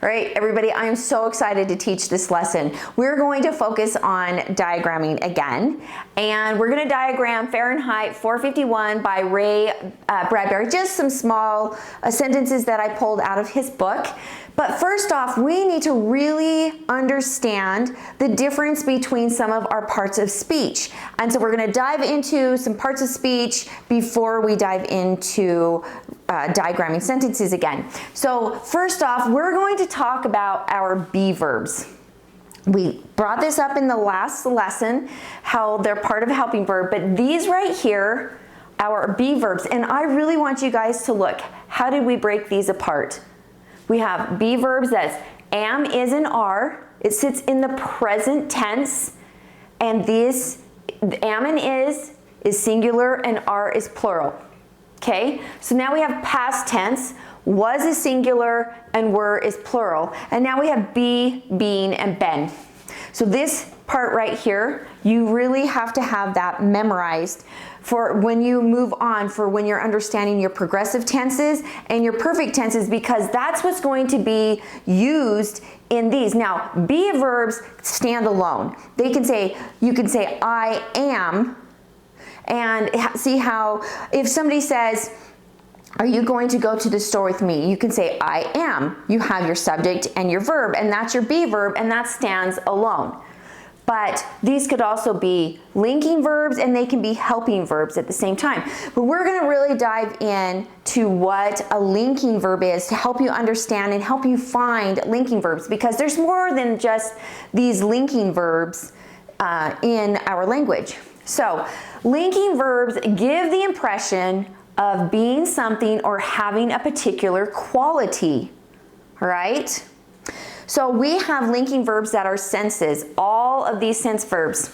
All right, everybody, I am so excited to teach this lesson. We're going to focus on diagramming again, and we're going to diagram Fahrenheit 451 by Ray Bradbury, just some small sentences that I pulled out of his book. But first off, we need to really understand the difference between some of our parts of speech. And so we're going to dive into some parts of speech before we dive into diagramming sentences again. So first off, we're going to talk about our be verbs. We brought this up in the last lesson, how they're part of a helping verb, but these right here, our be verbs, and I really want you guys to look, how did we break these apart? We have be verbs that's am, is, and are. It sits in the present tense, and this am and is singular and are is plural. Okay, so now we have past tense, was is singular and were is plural, and now we have be, being, and been. So this part right here, you really have to have that memorized for when you move on, for when you're understanding your progressive tenses and your perfect tenses, because that's what's going to be used in these. Now, be verbs stand alone. They can say, you can say I am, and see how if somebody says, are you going to go to the store with me? You can say I am. You have your subject and your verb, and that's your be verb, and that stands alone. But these could also be linking verbs, and they can be helping verbs at the same time. But we're going to really dive in to what a linking verb is to help you understand and help you find linking verbs, because there's more than just these linking verbs in our language. So linking verbs give the impression of being something or having a particular quality, all right? So we have linking verbs that are senses, all of these sense verbs.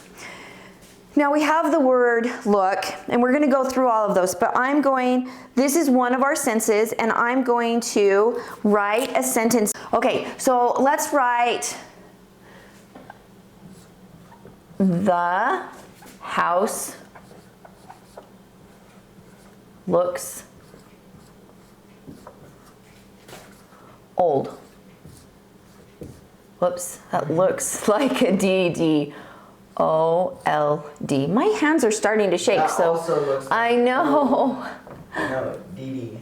Now we have the word look, and we're going to go through all of those, but this is one of our senses, and I'm going to write a sentence. Okay, so let's write the house looks old. Whoops, that looks like a D-D-O-L-D. My hands are starting to shake, that so also looks like I know. No, D-D.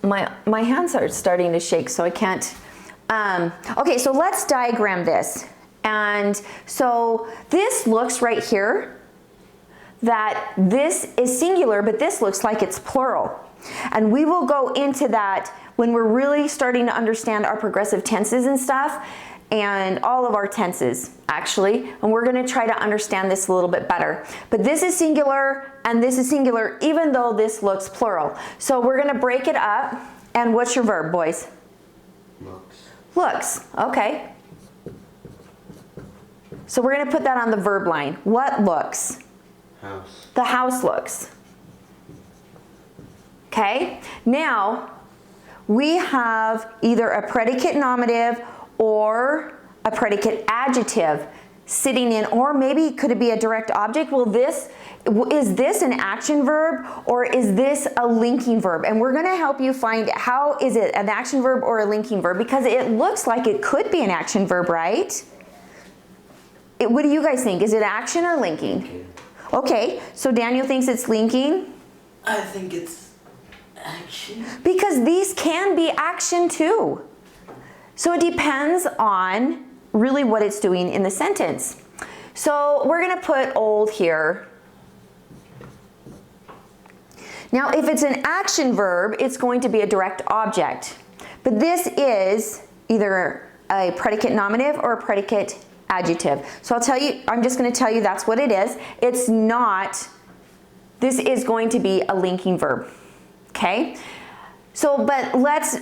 My hands are starting to shake, so I can't. Okay, so let's diagram this. And so this looks right here that this is singular, but this looks like it's plural. And we will go into that when we're really starting to understand our progressive tenses and stuff, and all of our tenses, actually. And we're going to try to understand this a little bit better. But this is singular, and this is singular, even though this looks plural. So we're going to break it up. And what's your verb, boys? Looks. Looks, okay. So we're going to put that on the verb line. What looks? House. The house looks. Okay, now we have either a predicate nominative or a predicate adjective sitting in, or maybe could it be a direct object? Well, is this an action verb, or is this a linking verb? And we're going to help you find how is it an action verb or a linking verb, because it looks like it could be an action verb, right? What do you guys think? Is it action or linking? Okay, so Daniel thinks it's linking. I think it's action. Because these can be action too. So it depends on really what it's doing in the sentence. So we're going to put old here. Now if it's an action verb, it's going to be a direct object. But this is either a predicate nominative or a predicate adjective. So I'm just going to tell you that's what it is. It's not, this is going to be a linking verb. Okay? So, but let's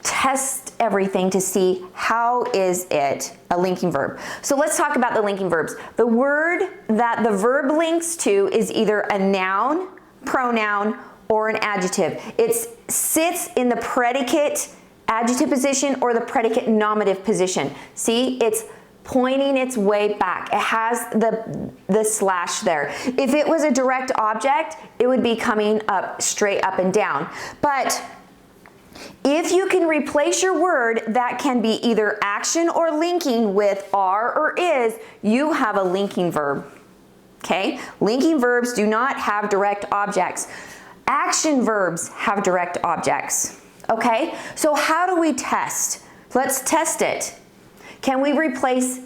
test everything to see how is it a linking verb. So let's talk about the linking verbs. The word that the verb links to is either a noun, pronoun, or an adjective. It sits in the predicate adjective position or the predicate nominative position. See, it's pointing its way back. It has the slash there. If it was a direct object, it would be coming up straight up and down. But If you can replace your word that can be either action or linking with are or is, you have a linking verb. Okay? Linking verbs do not have direct objects. Action verbs have direct objects. Okay? So how do we test? Let's test it. Can we replace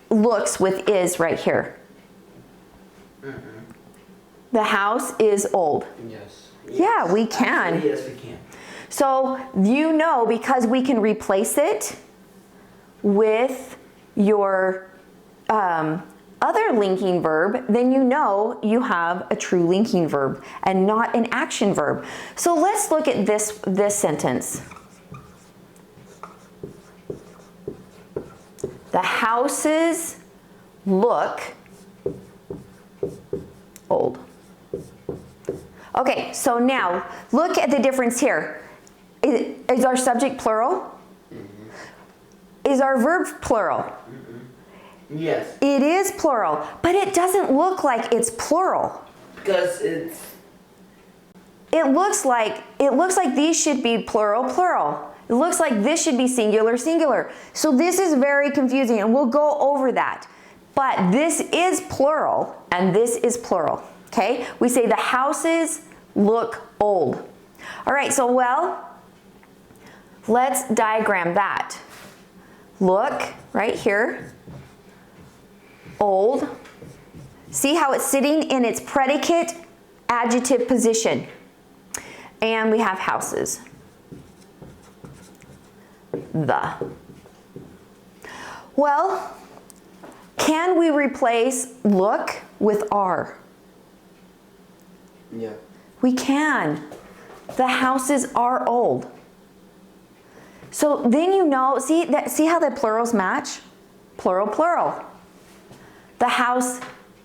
looks with is right here? The house is old. Yes. Yeah, we can. Actually, yes, we can. So you know, because we can replace it with your other linking verb, then you know you have a true linking verb and not an action verb. So let's look at this sentence. The houses look old. Okay, so now look at the difference here. Is our subject plural? Is our verb plural? Yes. It is plural, but it doesn't look like it's plural. Because it looks like these should be plural, plural. It looks like this should be singular, singular. So this is very confusing, and we'll go over that. But this is plural, and this is plural. Okay? We say the houses look old. All right, so well, let's diagram that. Look right here. Old. See how it's sitting in its predicate adjective position. And we have houses. The. Well, can we replace look with are? yeah. We can. The houses are old. So then you know, see how the plurals match? Plural, plural. The house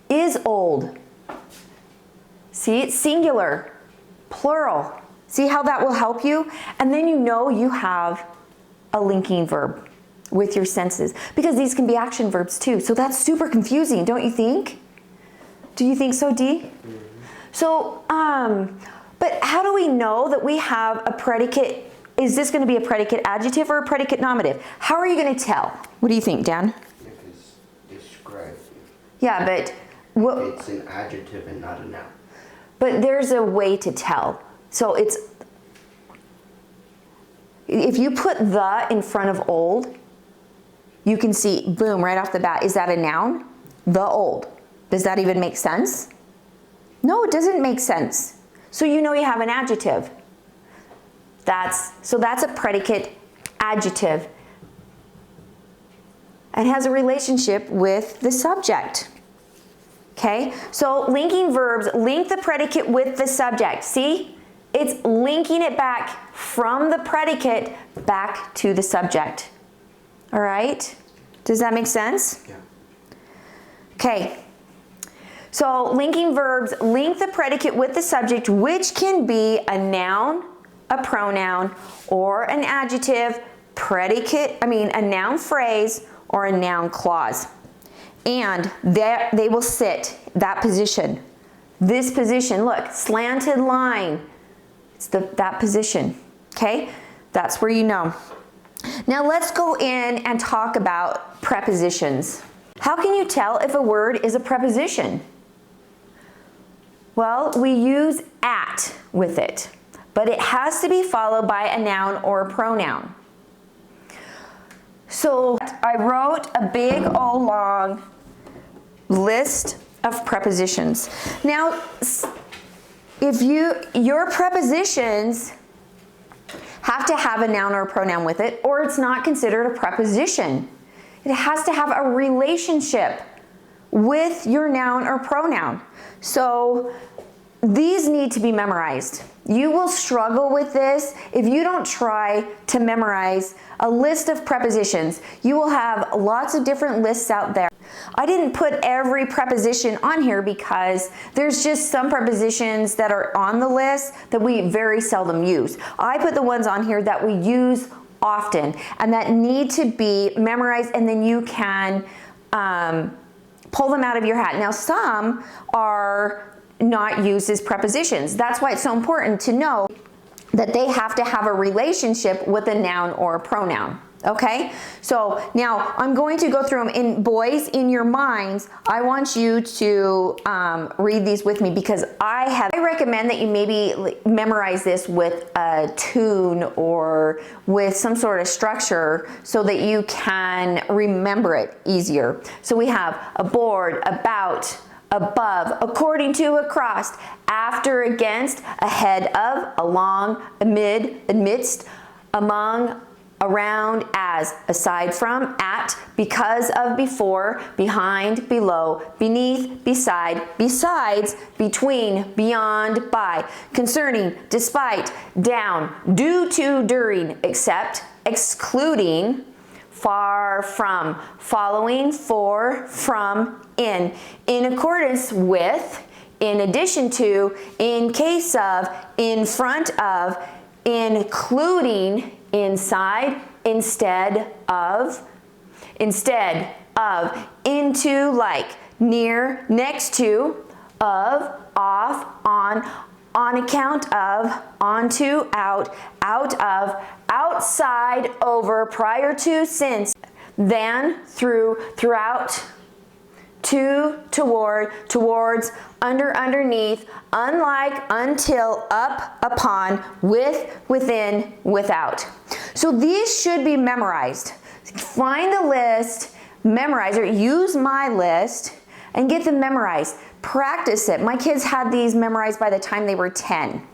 is old. See, it's singular, plural. See how that will help you? And then you know you have a linking verb with your senses, because these can be action verbs too. So that's super confusing, don't you think? Do you think so, Dee? So, but how do we know that we have a predicate? Is this going to be a predicate adjective or a predicate nominative? How are you going to tell? What do you think, Dan? Because describe. Yeah, but what? It's an adjective and not a noun. But there's a way to tell. So it's, if you put the in front of old, you can see, boom, right off the bat, is that a noun? The old. Does that even make sense? No, it doesn't make sense. So you know you have an adjective. So that's a predicate adjective and has a relationship with the subject. Okay, so linking verbs link the predicate with the subject. See, it's linking it back from the predicate back to the subject. All right, does that make sense? Yeah. Okay, so linking verbs link the predicate with the subject, which can be a noun, a pronoun, or an adjective, a noun phrase, or a noun clause. And they will sit that position. This position, look, slanted line. It's that position, okay? That's where you know. Now let's go in and talk about prepositions. How can you tell if a word is a preposition? Well, we use at with it, but it has to be followed by a noun or a pronoun. So I wrote a big old long list of prepositions. Now, if your prepositions have to have a noun or a pronoun with it, or it's not considered a preposition. It has to have a relationship with your noun or pronoun. So these need to be memorized. You will struggle with this if you don't try to memorize a list of prepositions. You will have lots of different lists out there. I didn't put every preposition on here because there's just some prepositions that are on the list that we very seldom use. I put the ones on here that we use often and that need to be memorized, and then you can pull them out of your hat. Now, some are not used as prepositions. That's why it's so important to know that they have to have a relationship with a noun or a pronoun. Okay, so now I'm going to go through them. In boys, in your minds, I want you to read these with me, because I recommend that you maybe memorize this with a tune or with some sort of structure so that you can remember it easier. So we have aboard, about, above, according to, across, after, against, ahead of, along, amid, amidst, among, around, as, aside from, at, because of, before, behind, below, beneath, beside, besides, between, beyond, by, concerning, despite, down, due to, during, except, excluding, far from, following, for, from, in accordance with, in addition to, in case of, in front of, including, inside, instead of, into, like, near, next to, of, off, on account of, onto, out, out of, outside, over, prior to, since, than, through, throughout, to, toward, towards, under, underneath, unlike, until, up, upon, with, within, without. So these should be memorized. Find the list, memorize it, use my list, and get them memorized. Practice it. My kids had these memorized by the time they were 10.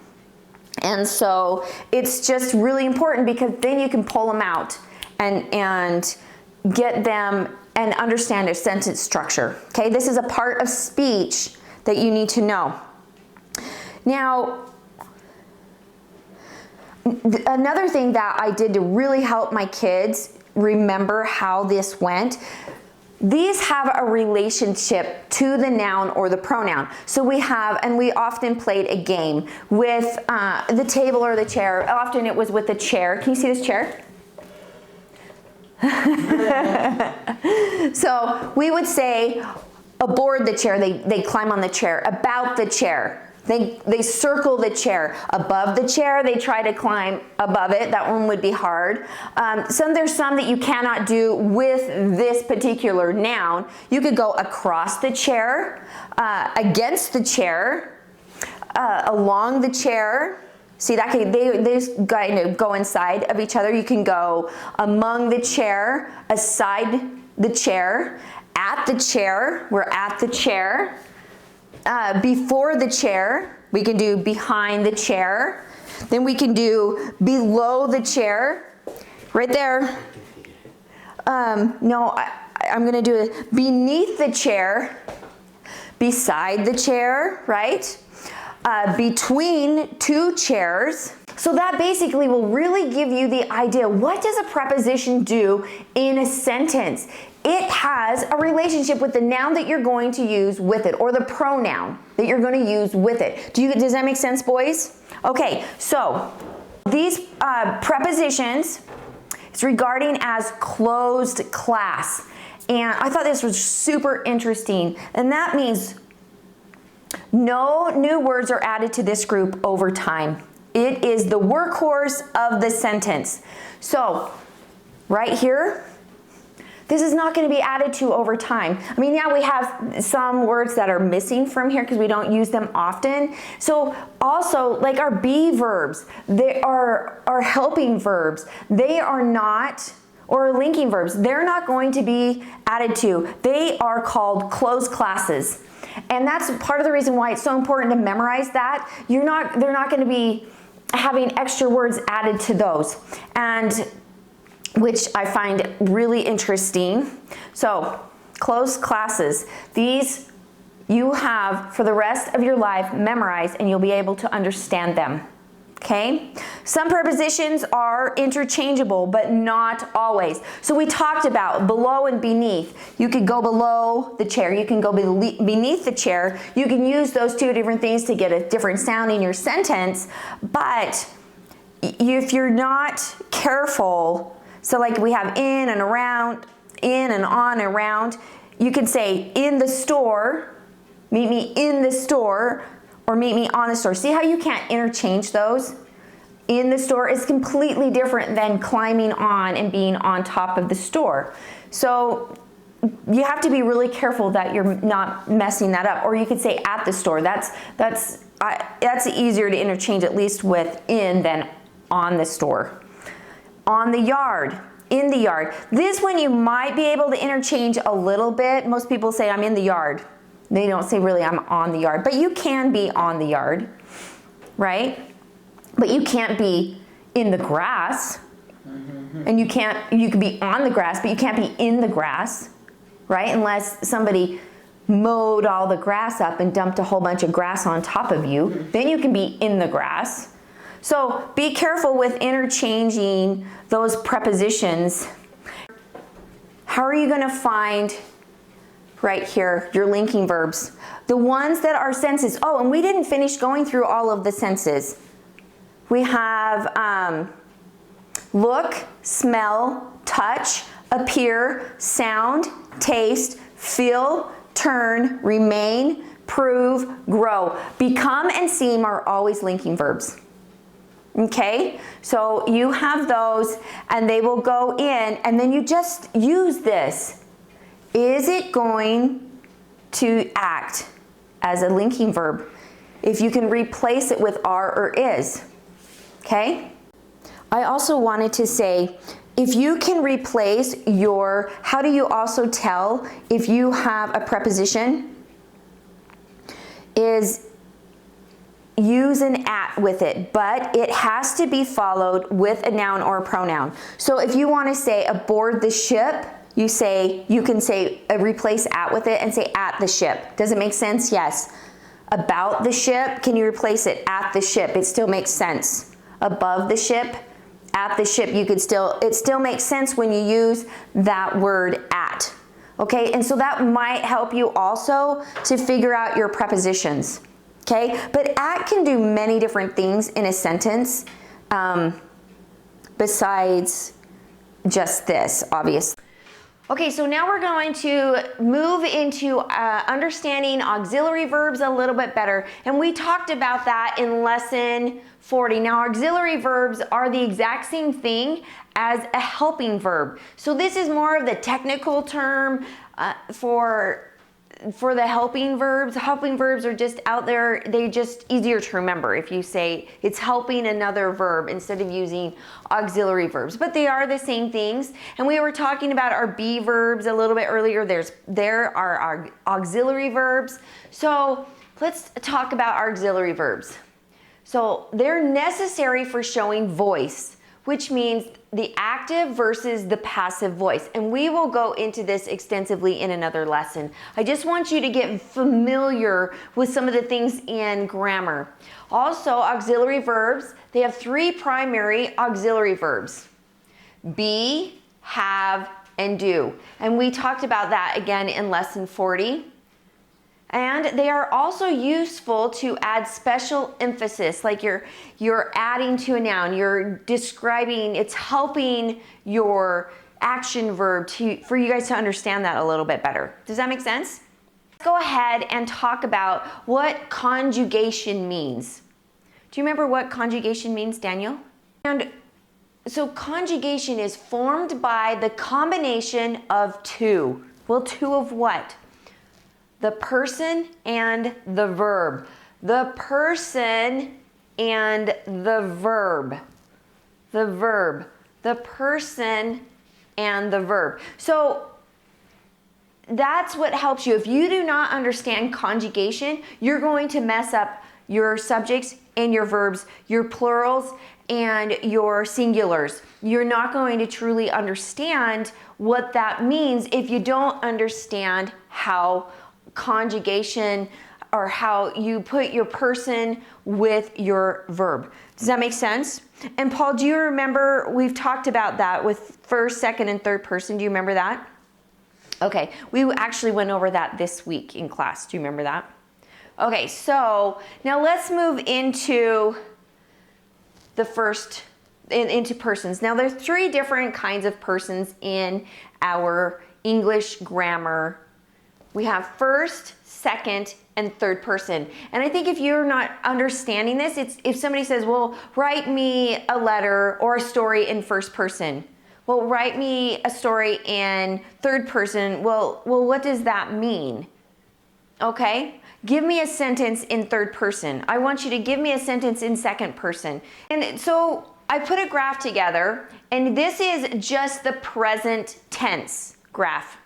And so it's just really important, because then you can pull them out and get them and understand their sentence structure. Okay, this is a part of speech that you need to know. Now, another thing that I did to really help my kids remember how this went, these have a relationship to the noun or the pronoun. So we have, and we often played a game with the table or the chair. Often it was with the chair. Can you see this chair? So we would say aboard the chair, they climb on the chair. About the chair, they circle the chair. Above the chair, they try to climb above it. That one would be hard. There's some that you cannot do with this particular noun. You could go across the chair, against the chair, along the chair. See, that they just kind of go inside of each other. You can go among the chair, aside the chair, at the chair, we're at the chair, before the chair, we can do behind the chair, then we can do below the chair, right there. No, I'm gonna do it beneath the chair, beside the chair, right? Between two chairs. So that basically will really give you the idea, what does a preposition do in a sentence? It has a relationship with the noun that you're going to use with it, or the pronoun that you're going to use with it. Does that make sense, boys? Okay, so these prepositions, it's regarding as closed class. And I thought this was super interesting. And that means no new words are added to this group over time. It is the workhorse of the sentence. So, right here, this is not going to be added to over time. I mean, yeah, we have some words that are missing from here because we don't use them often. So also, like our be verbs, they are helping verbs. They are not, or linking verbs, they're not going to be added to. They are called closed classes. And that's part of the reason why it's so important to memorize that. They're not going to be having extra words added to those, and which I find really interesting. So, closed classes. These you have for the rest of your life memorized, and you'll be able to understand them. Okay? Some prepositions are interchangeable, but not always. So we talked about below and beneath. You could go below the chair. You can go beneath the chair. You can use those two different things to get a different sound in your sentence. But if you're not careful, so like we have in and around, in and on and around, you could say in the store, meet me in the store, or meet me on the store. See how you can't interchange those? in the store is completely different than climbing on and being on top of the store. So you have to be really careful that you're not messing that up. Or you could say at the store. That's easier to interchange, at least with in than on the store. On the yard, in the yard. This one you might be able to interchange a little bit. Most people say I'm in the yard. They don't say really I'm on the yard, but you can be on the yard, right? But you can't be in the grass. And you could be on the grass, but you can't be in the grass, right? Unless somebody mowed all the grass up and dumped a whole bunch of grass on top of you, then you can be in the grass. So be careful with interchanging those prepositions. How are you going to find right here your linking verbs? The ones that are senses. Oh, and we didn't finish going through all of the senses. We have look, smell, touch, appear, sound, taste, feel, turn, remain, prove, grow. Become and seem are always linking verbs. Okay, so you have those and they will go in, and then you just use this. Is it going to act as a linking verb? If you can replace it with are or is. Okay? I also wanted to say, if you can replace your, how do you also tell if you have a preposition? Is use an at with it, but it has to be followed with a noun or a pronoun. So if you want to say aboard the ship, you can say replace at with it and say at the ship. Does it make sense? Yes. About the ship, can you replace it at the ship? It still makes sense. Above the ship, at the ship, it still makes sense when you use that word at. Okay, and so that might help you also to figure out your prepositions. Okay, but at can do many different things in a sentence besides just this, obviously. Okay, so now we're going to move into understanding auxiliary verbs a little bit better. And we talked about that in lesson 40. Now, auxiliary verbs are the exact same thing as a helping verb. So this is more of the technical term for the helping verbs. Helping verbs are just out there, they're just easier to remember if you say it's helping another verb instead of using auxiliary verbs. But they are the same things. And we were talking about our be verbs a little bit earlier. There are our auxiliary verbs. So let's talk about our auxiliary verbs. So they're necessary for showing voice, which means the active versus the passive voice. And we will go into this extensively in another lesson. I just want you to get familiar with some of the things in grammar. Also, auxiliary verbs, they have three primary auxiliary verbs: be, have, and do. And we talked about that again in lesson 40. And they are also useful to add special emphasis, like you're adding to a noun, you're describing, it's helping your action verb for you guys to understand that a little bit better. Does that make sense? Let's go ahead and talk about what conjugation means. Do you remember what conjugation means, Daniel? And so conjugation is formed by the combination of two. Well, two of what? The person and the verb. The person and the verb. The verb. The person and the verb. So that's what helps you. If you do not understand conjugation, you're going to mess up your subjects and your verbs, your plurals and your singulars. You're not going to truly understand what that means if you don't understand how conjugation, or how you put your person with your verb. Does that make sense? And Paul, do you remember, we've talked about that with first, second, and third person. Do you remember that? Okay, we actually went over that this week in class. Do you remember that? Okay, so now let's move into the first, into persons. Now there's three different kinds of persons in our English grammar. We have first, second, and third person. And I think if you're not understanding this, it's if somebody says, well, write me a letter or a story in first person. Well, write me a story in third person. Well, what does that mean? Okay? Give me a sentence in third person. I want you to give me a sentence in second person. And so I put a graph together, and this is just the present tense graph.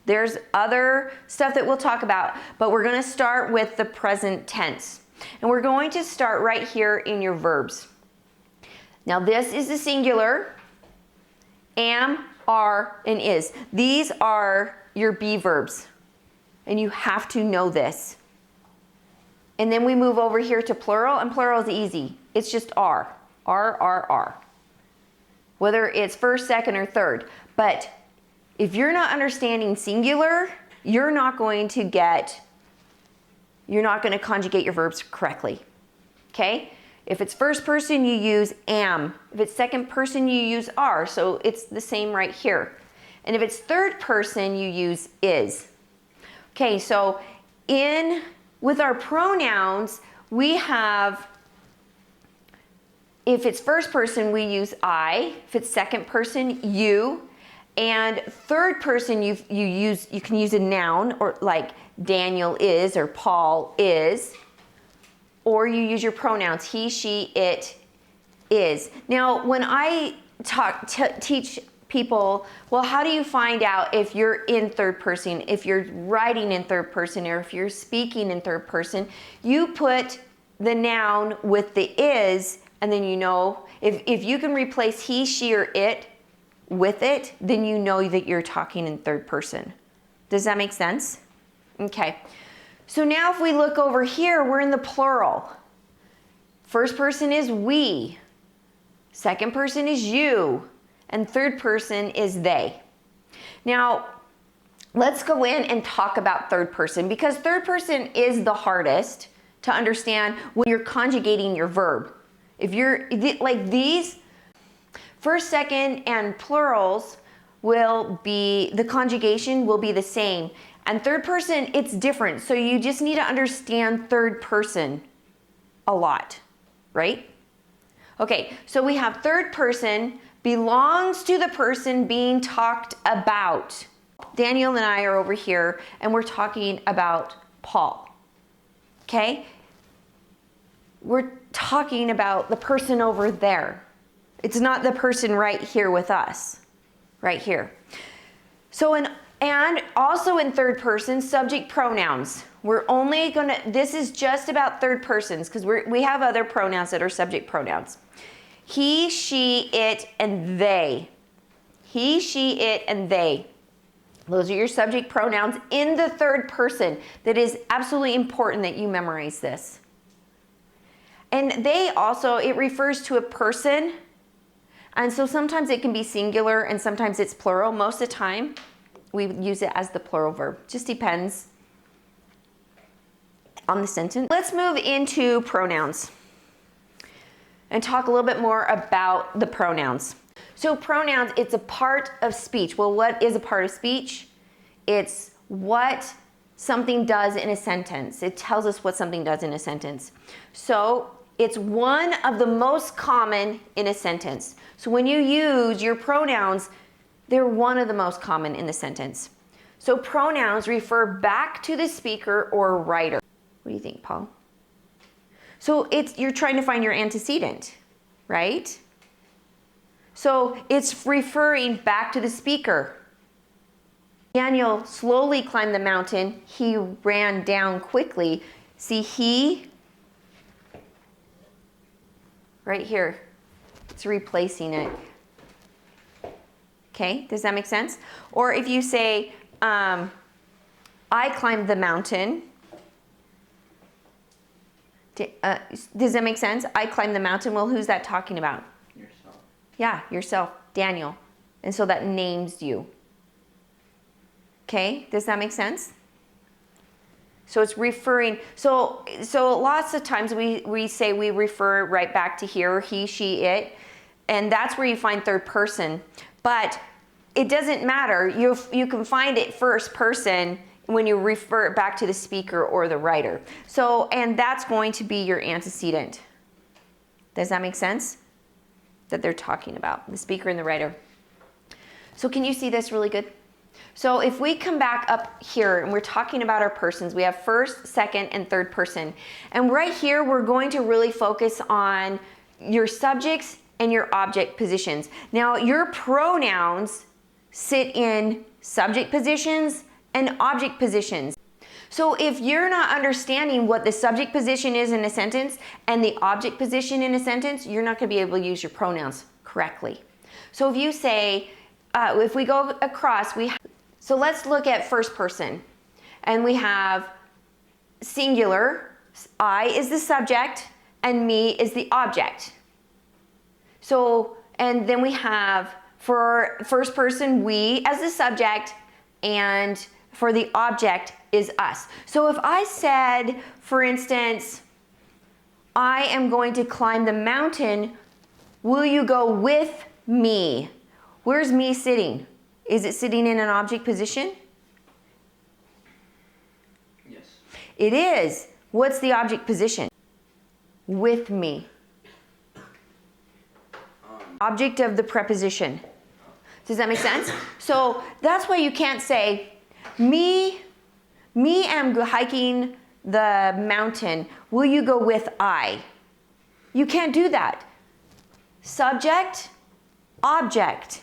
There's other stuff that we'll talk about, but we're going to start with the present tense. And we're going to start right here in your verbs. Now this is the singular, am, are, and is. These are your be verbs, and you have to know this. And then we move over here to plural, and plural is easy. It's just are. Are. Whether it's first, second, or third. But if you're not understanding singular, you're not going to conjugate your verbs correctly. Okay? If it's first person, you use am. If it's second person, you use are. So it's the same right here. And if it's third person, you use is. Okay, so with our pronouns, we have, if it's first person, we use I. If it's second person, you. And third person, you can use a noun, or like Daniel is or Paul is. Or you use your pronouns, he, she, it, is. Now, when I teach people, well, how do you find out if you're in third person, if you're writing in third person, or if you're speaking in third person? You put the noun with the is, and then you know, if you can replace he, she, or it with it, then you know that you're talking in third person. Does that make sense? Okay. So now if we look over here, we're in the plural. First person is we. Second person is you. And third person is they. Now, let's go in and talk about third person, because third person is the hardest to understand when you're conjugating your verb. If you're like these, first, second, and plurals will be, the conjugation will be the same. And third person, it's different. So you just need to understand third person a lot, right? Okay, so we have third person belongs to the person being talked about. Daniel and I are over here, and we're talking about Paul, okay? We're talking about the person over there. It's not the person right here with us, right here. So and also in third person, subject pronouns. We're only gonna, this is just about third persons, because we have other pronouns that are subject pronouns. He, she, it, and they. He, she, it, and they. Those are your subject pronouns in the third person. That is absolutely important that you memorize this. And they also, it refers to a person. And so sometimes it can be singular and sometimes it's plural. Most of the time, we use it as the plural verb. Just depends on the sentence. Let's move into pronouns and talk a little bit more about the pronouns. So pronouns, it's a part of speech. Well, what is a part of speech? It's what something does in a sentence. It tells us what something does in a sentence. So it's one of the most common in a sentence. So when you use your pronouns, they're one of the most common in the sentence. So pronouns refer back to the speaker or writer. What do you think, Paul? So you're trying to find your antecedent, right? So it's referring back to the speaker. Daniel slowly climbed the mountain. He ran down quickly. See, he, right here, it's replacing it. Okay, does that make sense? Or if you say, I climbed the mountain. Does that make sense? I climbed the mountain. Well, who's that talking about? Yourself. Yeah, yourself, Daniel. And so that names you. Okay, does that make sense? So it's referring, so lots of times we say we refer right back to here, he, she, it, and that's where you find third person. But it doesn't matter. You can find it first person when you refer it back to the speaker or the writer. So, and that's going to be your antecedent. Does that make sense? That they're talking about, the speaker and the writer. So can you see this really good? So if we come back up here and we're talking about our persons, we have first, second, and third person. And right here, we're going to really focus on your subjects and your object positions. Now, your pronouns sit in subject positions and object positions. So if you're not understanding what the subject position is in a sentence and the object position in a sentence, you're not going to be able to use your pronouns correctly. So if you say, if we go across, so let's look at first person. And we have singular, I is the subject, and me is the object. So, and then we have for first person, we as the subject, and for the object is us. So if I said, for instance, I am going to climb the mountain, will you go with me? Where's me sitting? Is it sitting in an object position? Yes. It is. What's the object position? With me. Object of the preposition. Does that make sense? So that's why you can't say, me am hiking the mountain. Will you go with I? You can't do that. Subject, object.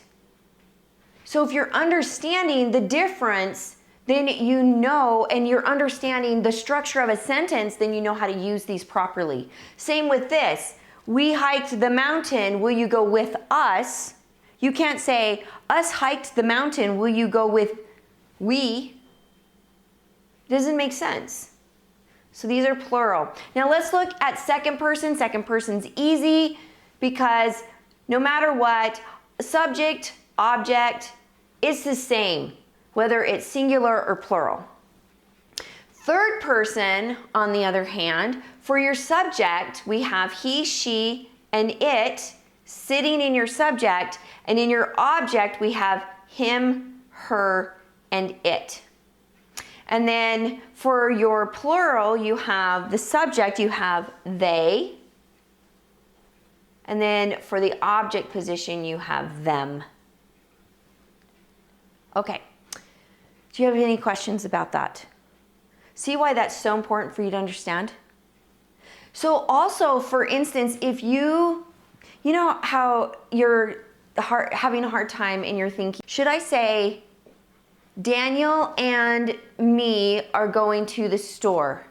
So if you're understanding the difference, then you know, and you're understanding the structure of a sentence, then you know how to use these properly. Same with this. We hiked the mountain, will you go with us? You can't say, us hiked the mountain, will you go with we? Doesn't make sense. So these are plural. Now let's look at second person. Second person's easy because no matter what, subject, object, it's the same, whether it's singular or plural. Third person, on the other hand, for your subject, we have he, she, and it sitting in your subject, and in your object, we have him, her, and it. And then for your plural, you have the subject, you have they, and then for the object position, you have them. Okay, do you have any questions about that? See why that's so important for you to understand? So also, for instance, if you know how you're having a hard time and you're thinking, should I say, Daniel and me are going to the store?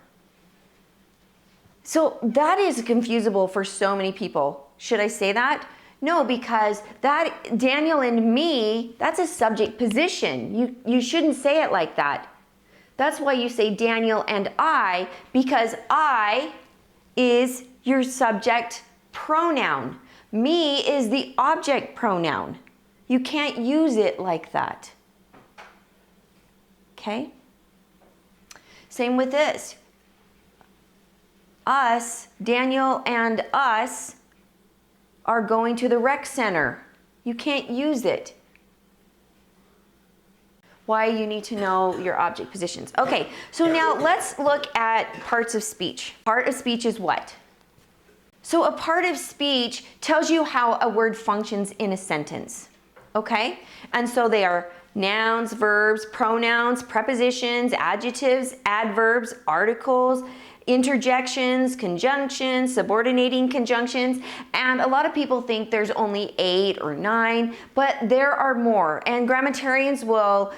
So that is confusable for so many people. Should I say that? No, because that Daniel and me, that's a subject position. You shouldn't say it like that. That's why you say Daniel and I, because I is your subject pronoun. Me is the object pronoun. You can't use it like that. Okay? Same with this. Us, Daniel and us, are going to the rec center. You can't use it. Why you need to know your object positions. Okay, so now let's look at parts of speech. Part of speech is what? So a part of speech tells you how a word functions in a sentence. Okay? And so they are nouns, verbs, pronouns, prepositions, adjectives, adverbs, articles, interjections, conjunctions, subordinating conjunctions, and a lot of people think there's only 8 or 9, but there are more, and grammarians will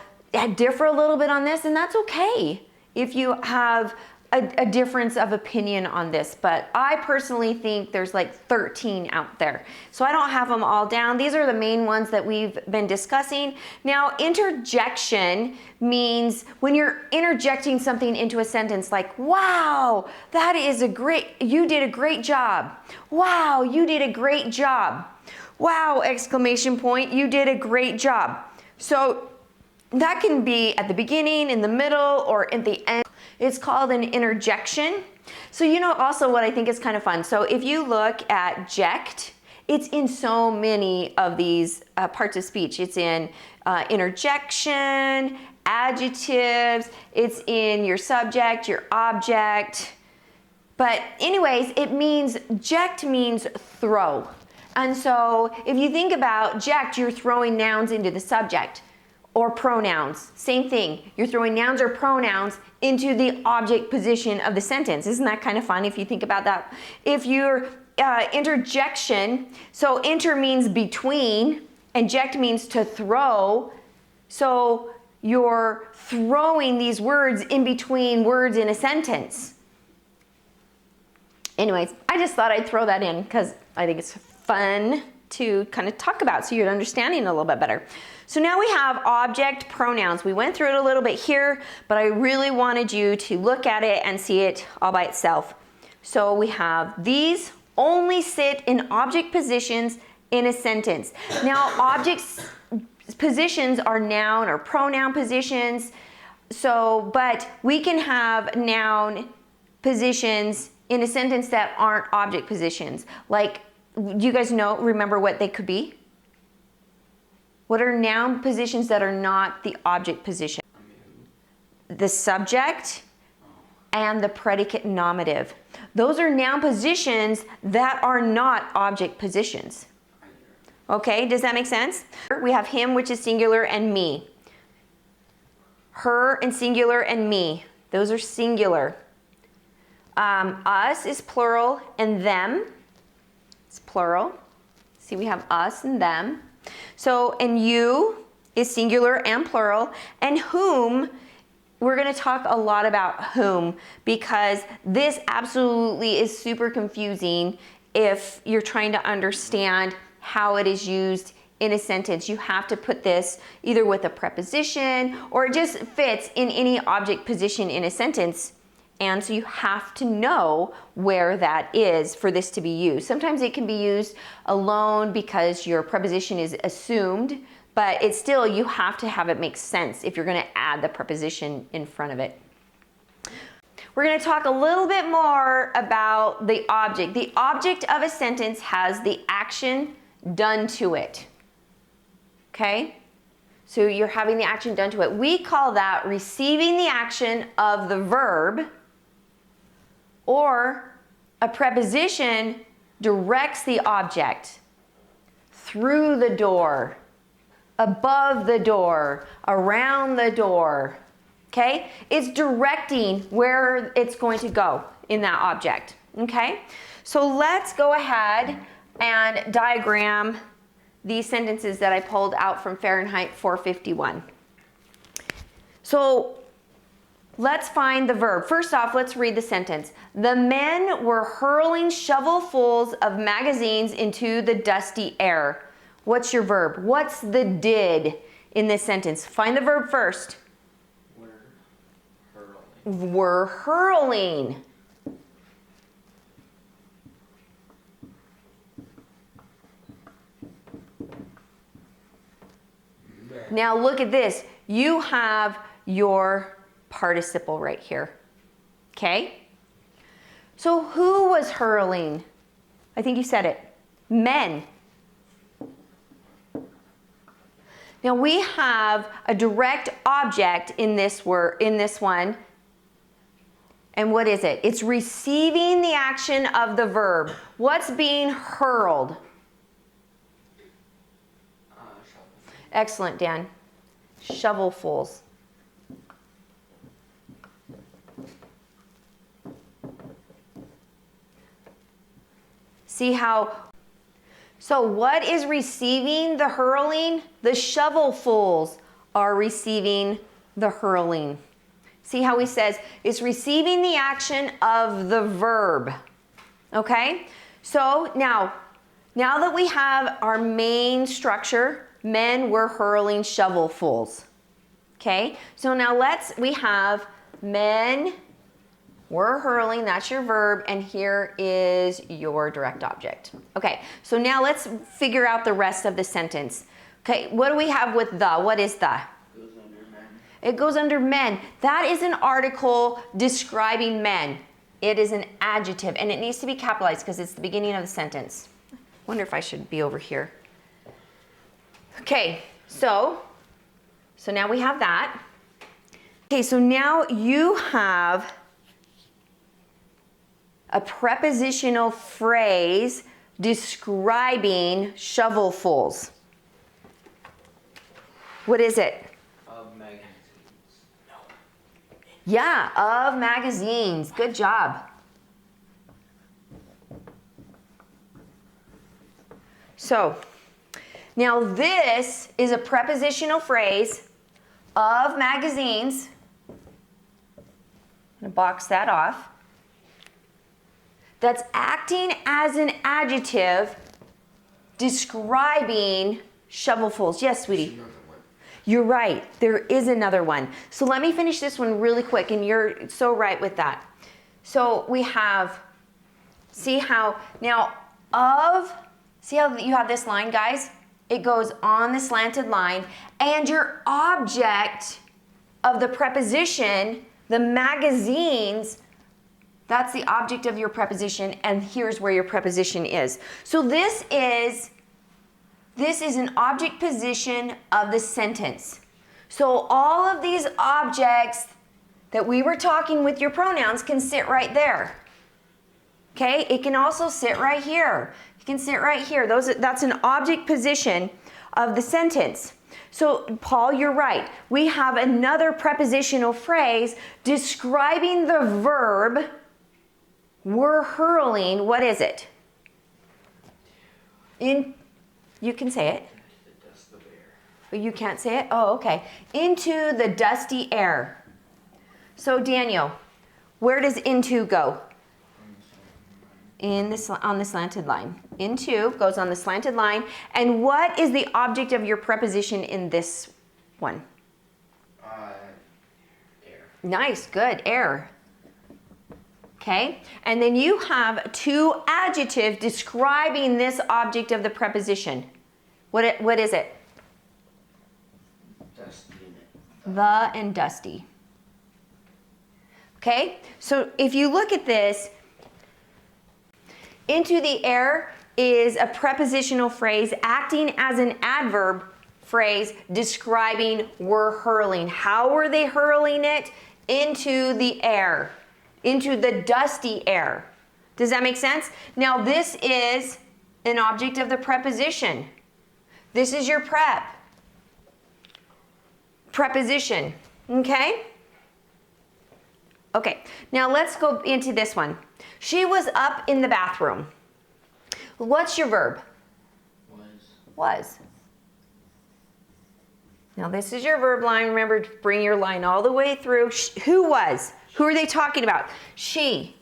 differ a little bit on this, and that's okay if you have a difference of opinion on this, but I personally think there's like 13 out there. So I don't have them all down. These are the main ones that we've been discussing. Now, interjection means when you're interjecting something into a sentence like, wow, you did a great job. Wow, you did a great job. Wow, exclamation point, you did a great job. So that can be at the beginning, in the middle, or at the end. It's called an interjection. So you know also what I think is kind of fun. So if you look at ject, It's in so many of these parts of speech. It's in interjection, adjectives, it's in your subject, your object. But anyways, it means, ject means throw. And so if you think about ject, you're throwing nouns into the subject, or pronouns. Same thing. You're throwing nouns or pronouns into the object position of the sentence. Isn't that kind of fun if you think about that? If you're interjection, so inter means between, and ject means to throw. So you're throwing these words in between words in a sentence. Anyways, I just thought I'd throw that in because I think it's fun to kind of talk about so you're understanding a little bit better. So now we have object pronouns. We went through it a little bit here, but I really wanted you to look at it and see it all by itself. So we have these only sit in object positions in a sentence. Now objects positions are noun or pronoun positions. So, but we can have noun positions in a sentence that aren't object positions. Like, do you guys remember what they could be? What are noun positions that are not the object position? The subject and the predicate nominative. Those are noun positions that are not object positions. Okay, does that make sense? We have him, which is singular, and me. Her and singular and me. Those are singular. Us is plural, and them is plural. See, we have us and them. So, and you is singular and plural, and whom, we're going to talk a lot about whom, because this absolutely is super confusing if you're trying to understand how it is used in a sentence. You have to put this either with a preposition, or it just fits in any object position in a sentence. And so you have to know where that is for this to be used. Sometimes it can be used alone because your preposition is assumed, but it's still, you have to have it make sense if you're going to add the preposition in front of it. We're going to talk a little bit more about the object. The object of a sentence has the action done to it. Okay? So you're having the action done to it. We call that receiving the action of the verb, or a preposition directs the object through the door, above the door, around the door. Okay? It's directing where it's going to go in that object. Okay? So let's go ahead and diagram these sentences that I pulled out from Fahrenheit 451. So let's find the verb. First off, let's read the sentence. The men were hurling shovelfuls of magazines into the dusty air. What's your verb? What's the did in this sentence? Find the verb first. Were hurling. Now look at this. You have your participle right here. Okay? So who was hurling? I think you said it. Men. Now we have a direct object in this one. And what is it? It's receiving the action of the verb. What's being hurled? Excellent, Dan. Shovelfuls. See how, so what is receiving the hurling? The shovelfuls are receiving the hurling. See how he says it's receiving the action of the verb. Okay? So now that we have our main structure, men were hurling shovelfuls. Okay? So now we have men were hurling, that's your verb, and here is your direct object. Okay, so now let's figure out the rest of the sentence. Okay, what do we have with the? What is the? Goes under men. It goes under men. That is an article describing men. It is an adjective, and it needs to be capitalized because it's the beginning of the sentence. Wonder if I should be over here. Okay, so now we have that. Okay, so now you have a prepositional phrase describing shovelfuls. What is it? Of magazines. No. Yeah, of magazines. Good job. So, now this is a prepositional phrase of magazines. I'm going to box that off. That's acting as an adjective describing shovelfuls. Yes, sweetie. Another one. You're right. There is another one. So let me finish this one really quick, and you're so right with that. So we have, see how you have this line, guys? It goes on the slanted line, and your object of the preposition, the magazines, that's the object of your preposition, and here's where your preposition is. So this is an object position of the sentence. So all of these objects that we were talking with your pronouns can sit right there. Okay, it can also sit right here. It can sit right here. That's an object position of the sentence. So Paul, you're right. We have another prepositional phrase describing the verb we're hurling. What is it? You can say it. The dust of air. But you can't say it? Oh, okay. Into the dusty air. So Daniel, where does into go? On the slanted line. Into goes on the slanted line. And what is the object of your preposition in this one? Air. Nice, good, air. Okay, and then you have two adjectives describing this object of the preposition. What is it? Dusty. The and dusty. Okay, so if you look at this, into the air is a prepositional phrase acting as an adverb phrase describing we're hurling. How were they hurling it? Into the air. Into the dusty air. Does that make sense? Now this is an object of the preposition. This is your preposition. Okay? Okay, now let's go into this one. She was up in the bathroom. What's your verb? Was. Now this is your verb line. Remember to bring your line all the way through. Who was? Who are they talking about? She.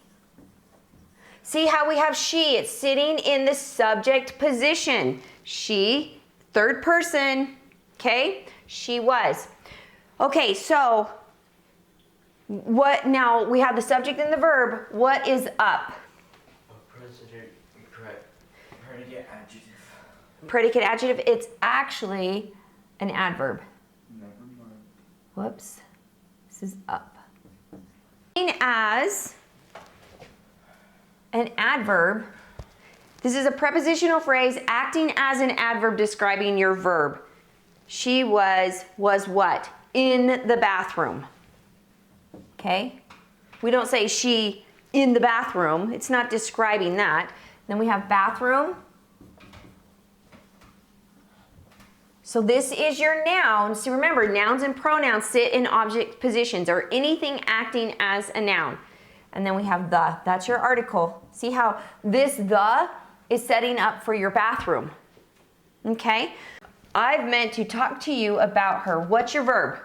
See how we have she? It's sitting in the subject position. She, third person, okay? She was. Okay, so what now? We have the subject and the verb. What is up? Predicate adjective. Predicate adjective. It's actually an adverb. Never mind. Whoops. This is up. As an adverb, this is a prepositional phrase acting as an adverb describing your verb. She was what? In the bathroom. Okay? We don't say she in the bathroom. It's not describing that. Then we have bathroom. So this is your noun. So remember, nouns and pronouns sit in object positions or anything acting as a noun. And then we have the. That's your article. See how this the is setting up for your bathroom. Okay? I've meant to talk to you about her. What's your verb?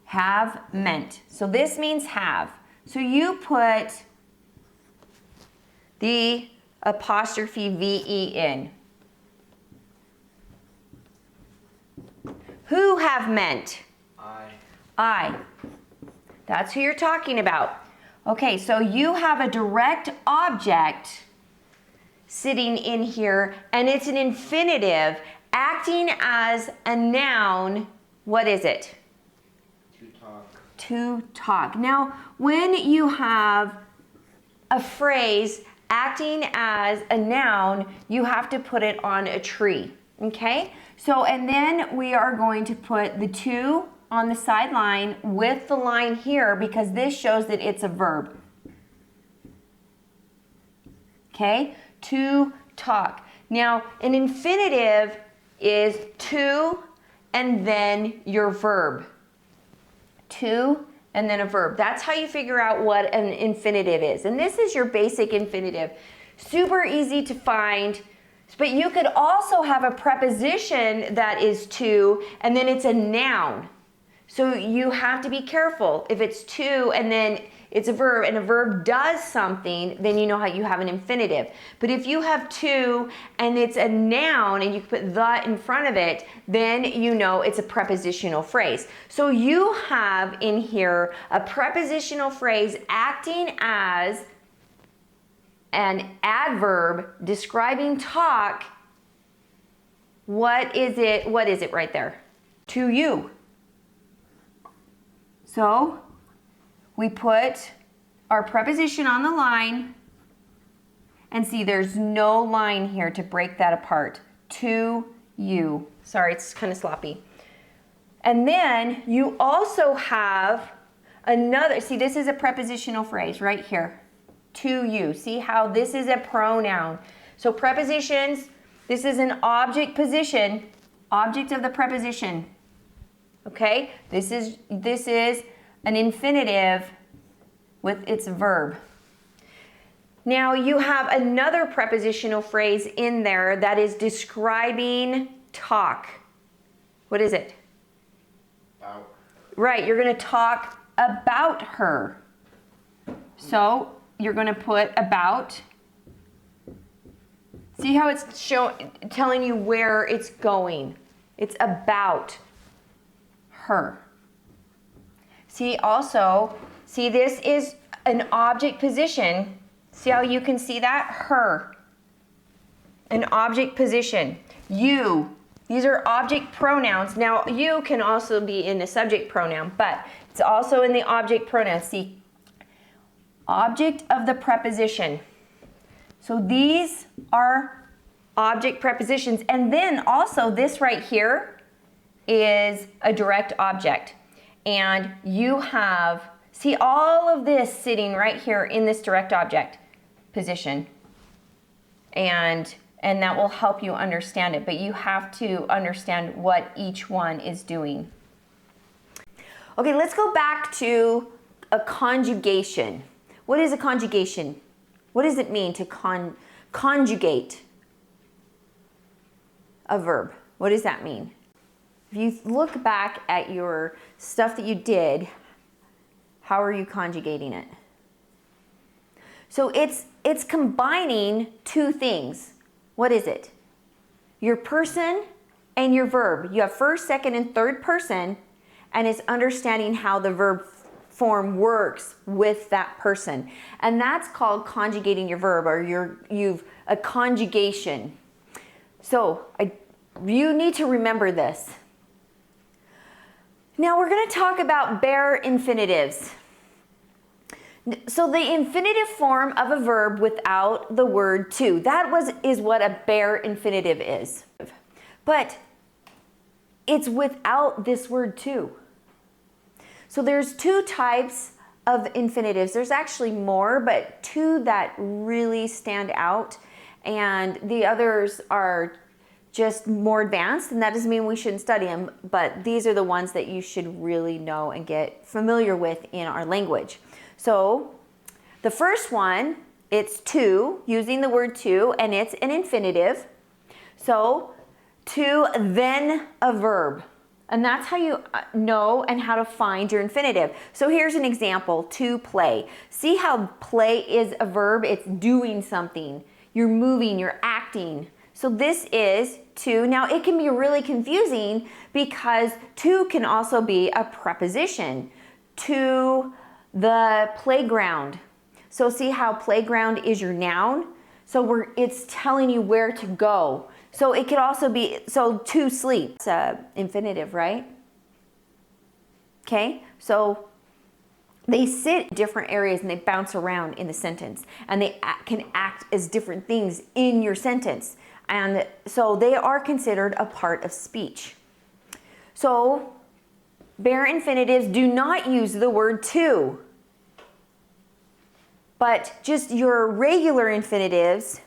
Have meant. So this means have. So you put the apostrophe VE in. Who have meant? I. That's who you're talking about. Okay, so you have a direct object sitting in here, and it's an infinitive acting as a noun. What is it? To talk. To talk. Now, when you have a phrase acting as a noun, you have to put it on a tree, okay? So, and then we are going to put the to on the sideline with the line here because this shows that it's a verb. Okay, to talk. Now, an infinitive is to and then your verb. To and then a verb. That's how you figure out what an infinitive is. And this is your basic infinitive. Super easy to find, but you could also have a preposition that is to and then it's a noun. So you have to be careful. If it's to and then it's a verb and a verb does something, then you know how you have an infinitive. But if you have to and it's a noun and you put the in front of it, then you know it's a prepositional phrase. So you have in here a prepositional phrase acting as an adverb describing talk. What is it? What is it right there? To you. So we put our preposition on the line and see there's no line here to break that apart. To you. Sorry, it's kind of sloppy. And then you also have another, see this is a prepositional phrase right here. To you. See how this is a pronoun. So prepositions, this is an object position, object of the preposition. Okay? This is an infinitive with its verb. Now you have another prepositional phrase in there that is describing talk. What is it? About. Right, you're going to talk about her. So you're going to put about. See how it's telling you where it's going. It's about her. See also, see this is an object position. See how you can see that? Her. An object position. You. These are object pronouns. Now you can also be in a subject pronoun, but it's also in the object pronoun. See, object of the preposition. So these are object prepositions. And then also this right here is a direct object. And you have, see all of this sitting right here in this direct object position. And that will help you understand it. But you have to understand what each one is doing. Okay, let's go back to a conjugation. What is a conjugation? What does it mean to conjugate a verb? What does that mean? If you look back at your stuff that you did, how are you conjugating it? So it's combining two things. What is it? Your person and your verb. You have first, second, and third person, and it's understanding how the verb form works with that person. And that's called conjugating your verb, or you've a conjugation. So you need to remember this. Now we're going to talk about bare infinitives. So the infinitive form of a verb without the word to, is what a bare infinitive is. But it's without this word to. So there's two types of infinitives. There's actually more, but two that really stand out. And the others are just more advanced, and that doesn't mean we shouldn't study them, but these are the ones that you should really know and get familiar with in our language. So the first one, it's to, using the word to, and it's an infinitive. So to, then a verb. And that's how you know and how to find your infinitive. So here's an example, to play. See how play is a verb? It's doing something. You're moving, you're acting. So this is to. Now it can be really confusing because to can also be a preposition. To the playground. So see how playground is your noun? So it's telling you where to go. So it could also be, so to sleep. It's an infinitive, right? Okay, so They sit in different areas and they bounce around in the sentence, and they can act as different things in your sentence. And so they are considered a part of speech. So bare infinitives do not use the word to, but just your regular infinitives,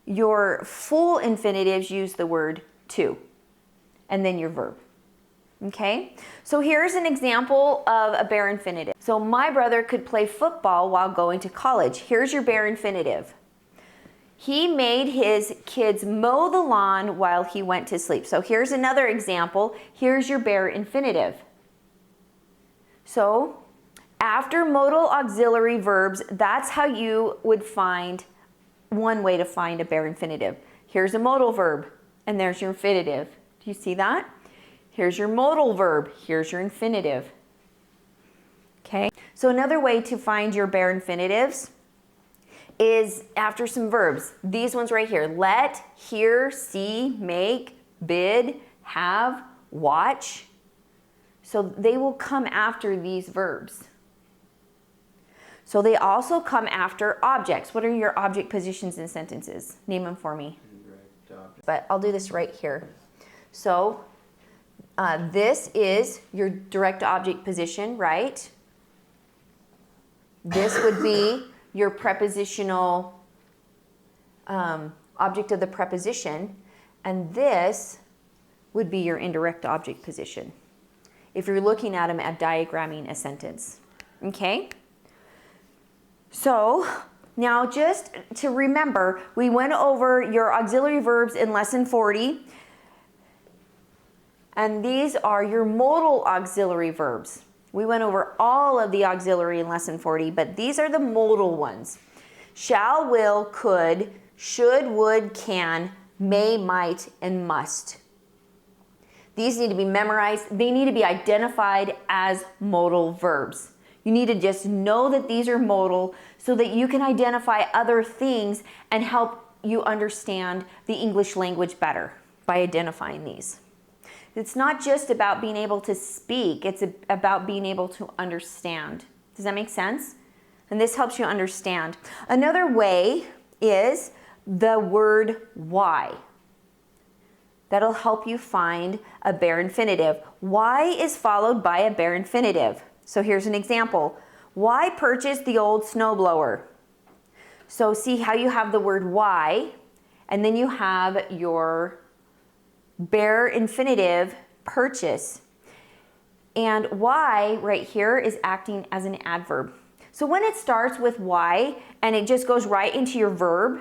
your full infinitives use the word to, and then your verb. Okay, so here's an example of a bare infinitive. So my brother could play football while going to college. Here's your bare infinitive. He made his kids mow the lawn while he went to sleep. So here's another example. Here's your bare infinitive. So after modal auxiliary verbs, that's how you would find one way to find a bare infinitive. Here's a modal verb, and there's your infinitive. Do you see that? Here's your modal verb, here's your infinitive. Okay, so another way to find your bare infinitives is after some verbs. These ones right here: let, hear, see, make, bid, have, watch. So they will come after these verbs. So they also come after objects. What are your object positions in sentences? Name them for me. But I'll do this right here. So this is your direct object position, right? This would be your prepositional object of the preposition, and this would be your indirect object position if you're looking at them at diagramming a sentence. Okay? So now just to remember, we went over your auxiliary verbs in lesson 40. And these are your modal auxiliary verbs. We went over all of the auxiliary in lesson 40, but these are the modal ones. Shall, will, could, should, would, can, may, might, and must. These need to be memorized. They need to be identified as modal verbs. You need to just know that these are modal so that you can identify other things and help you understand the English language better by identifying these. It's not just about being able to speak, it's about being able to understand. Does that make sense? And this helps you understand. Another way is the word why. That'll help you find a bare infinitive. Why is followed by a bare infinitive. So here's an example. Why purchase the old snowblower? So see how you have the word why, and then you have your bare infinitive, purchase. And why right here is acting as an adverb. So when it starts with why and it just goes right into your verb,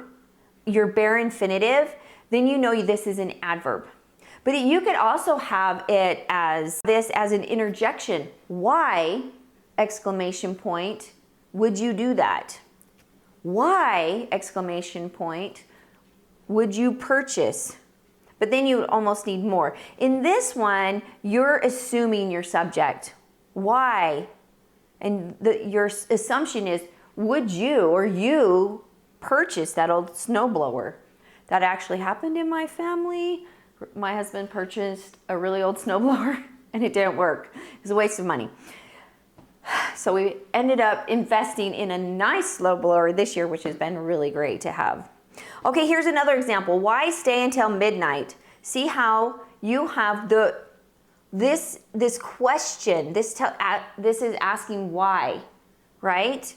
your bare infinitive, then you know this is an adverb. But you could also have it as this as an interjection. Why, exclamation point, would you do that? Why, exclamation point, would you purchase? But then you would almost need more. In this one, you're assuming your subject. Why? And your assumption is, would you or you purchase that old snowblower? That actually happened in my family. My husband purchased a really old snowblower and it didn't work. It was a waste of money. So we ended up investing in a nice snowblower this year, which has been really great to have. Okay, here's another example. Why stay until midnight? See how you have this question. This is asking why, right?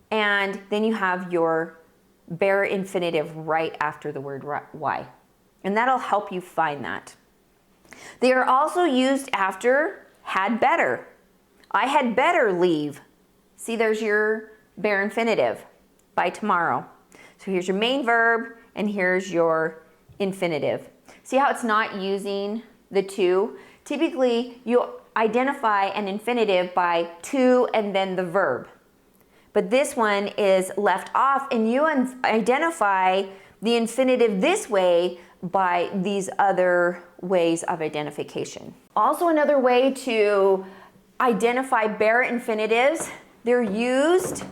And then you have your bare infinitive right after the word why. And that'll help you find that. They are also used after had better. I had better leave. See, there's your bare infinitive, by tomorrow. So here's your main verb and here's your infinitive. See how it's not using the to? Typically, you identify an infinitive by to and then the verb. But this one is left off and you identify the infinitive this way by these other ways of identification. Also, another way to identify bare infinitives, they're used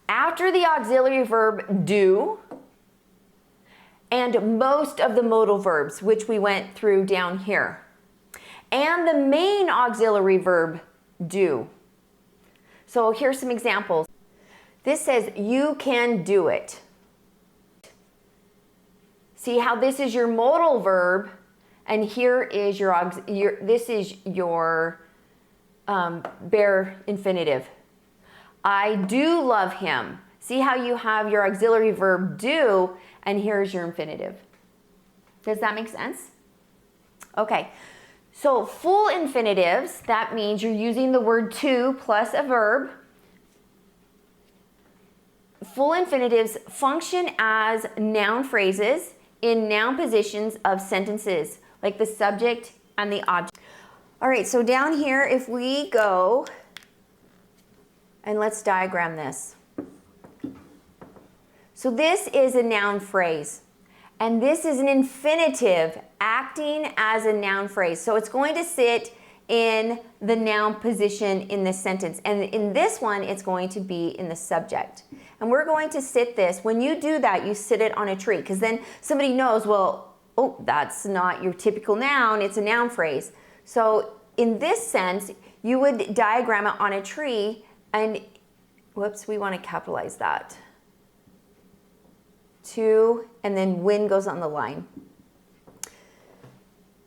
after the auxiliary verb do and most of the modal verbs, which we went through down here, and the main auxiliary verb do. So here's some examples. This says, you can do it. See how this is your modal verb, and here is this is your bare infinitive. I do love him. See how you have your auxiliary verb do, and here's your infinitive. Does that make sense? Okay, so full infinitives, that means you're using the word to plus a verb. Full infinitives function as noun phrases in noun positions of sentences, like the subject and the object. All right, so down here, if we go, and let's diagram this. So this is a noun phrase, and this is an infinitive acting as a noun phrase. So it's going to sit in the noun position in this sentence. And in this one, it's going to be in the subject. And we're going to sit this, when you do that, you sit it on a tree, because then somebody knows, well, oh, that's not your typical noun, it's a noun phrase. So in this sense, you would diagram it on a tree, and whoops, we want to capitalize that. To, and then when goes on the line.